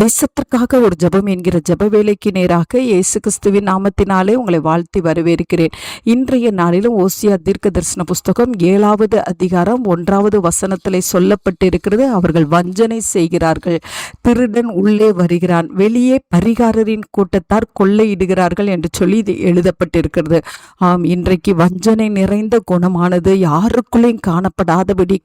தேசத்திற்காக ஒரு ஜெபம் என்கிற ஜெப வேலைக்கு நேராக இயேசு கிறிஸ்துவின் நாமத்தினாலே உங்களை வாழ்த்தி வரவேற்கிறேன். இன்றைய நாளிலும் ஓசியா தீர்க்க தரிசன புஸ்தகம் 7வது அதிகாரம் 1வது வசனத்திலே சொல்லப்பட்டிருக்கிறது. அவர்கள் வஞ்சனை செய்கிறார்கள், திருடன் உள்ளே வருகிறான், வெளியே பரிகாரரின் கூட்டத்தார் கொள்ளையிடுகிறார்கள் என்று சொல்லி இது எழுதப்பட்டிருக்கிறது. ஆம், இன்றைக்கு வஞ்சனை நிறைந்த குணமானது யாருக்குள்ளேயும் காணப்படாதபடி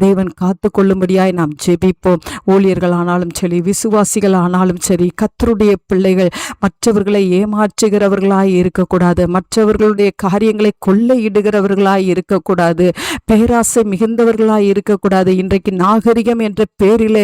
தேவன் காத்து கொள்ளும்படியாய் நாம் ஜெபிப்போம். ஊழியர்கள் ஆனாலும் சரி, விசுவாசிகள் ஆனாலும் சரி, கர்த்தருடைய பிள்ளைகள் மற்றவர்களை ஏமாற்றுகிறவர்களாய் இருக்கக்கூடாது, மற்றவர்களுடைய காரியங்களை கொள்ளையிடுகிறவர்களாய் இருக்கக்கூடாது, பேராசை மிகுந்தவர்களாய் இருக்கக்கூடாது. இன்றைக்கு நாகரிகம் என்ற பேரிலே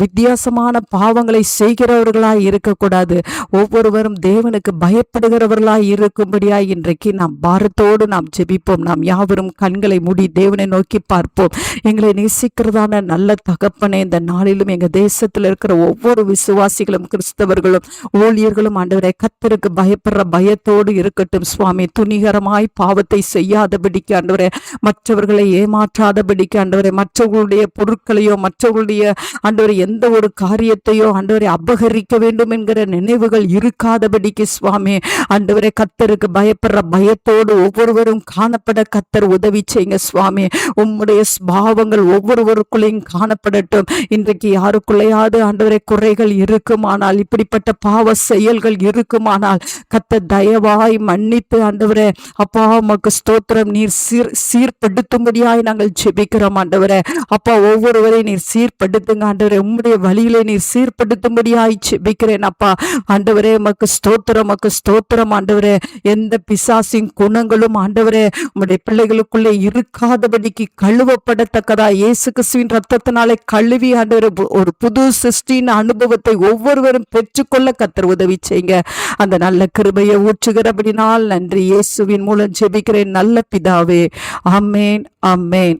வித்தியாசமான பாவங்களை செய்கிறவர்களாய் இருக்கக்கூடாது. ஒவ்வொருவரும் தேவனுக்கு பயப்படுகிறவர்களாய் இருக்கும்படியாய் இன்றைக்கு நாம் பாரத்தோடு நாம் ஜெபிப்போம். நாம் யாவரும் கண்களை மூடி தேவனை நோக்கி பார்ப்போம். எங்களை நேசிக்கிறதான நல்ல தகப்பனே, இந்த நாளிலும் எங்க தேசத்தில் இருக்கிற ஒவ்வொரு விசுவாசிகளும், கிறிஸ்தவர்களும், ஊழியர்களும் ஆண்டவரே கர்த்தருக்கு பயப்படுற பயத்தோடு இருக்கட்டும் சுவாமி. துணிகரமாய் பாவத்தை செய்யாதபடிக்கு ஆண்டவரே, மற்றவர்களை ஏமாற்றாதபடிக்கு ஆண்டவரே, மற்றவர்களுடைய பொருட்களையோ மற்றவர்களுடைய ஆண்டவரை எந்த ஒரு காரியத்தையோ ஆண்டவரை அபகரிக்க வேண்டும் என்கிற நினைவுகள் இருக்காதபடிக்கு சுவாமி ஆண்டவரே, கர்த்தருக்கு பயப்படுற பயத்தோடு ஒவ்வொருவரும் காணப்பட கர்த்தர் உதவி செய்யுங்க சுவாமி. உம்முடைய பாவங்கள் ஒவ்வொருவருக்குள்ளேயும் காணப்படட்டும். இன்றைக்கு யாருக்குள்ளையாவது ஆண்டவரை குறைகள் இருக்குமானால், இப்படிப்பட்ட பாவ செயல்கள் இருக்குமானால் கர்த்தர் தயவாய் மன்னித்து ஆண்டவரே அப்பா உமக்கு ஸ்தோத்திரம். நீர் சீர்படுத்தும்படியாய் நாங்கள் ஜெபிக்கிறோம் ஆண்டவரே. அப்பா ஒவ்வொருவரை நீர் சீர்படுத்துங்க ஆண்டவரே. உம்முடைய வழியிலே நீர் சீர்படுத்தும்படியாய் ஜெபிக்கிறேன் அப்பா ஆண்டவரே. உமக்கு ஸ்தோத்திரம், உமக்கு ஸ்தோத்திரம் ஆண்டவரே. எந்த பிசாசின் குணங்களும் ஆண்டவரே உம்முடைய பிள்ளைகளுக்குள்ளே இருக்காதபடிக்கு கழுவப்படத்தக்கதா இயேசு கிறிஸ்துவின் ரத்தத்தினாலே கழுவி ஆண்டவரே ஒரு புது சிருஷ்டியின் அனுபவத்தை ஒவ்வொருவரும் பெற்றுக்கொள்ள கர்த்தர் உதவி செய்யுங்க. அந்த நல்ல கிருபையை ஊற்றுகிறபடினால் நன்றி. இயேசுவின் மூலம் ஜெபிக்கிறேன் நல்ல பிதாவே. ஆமேன், ஆமேன்.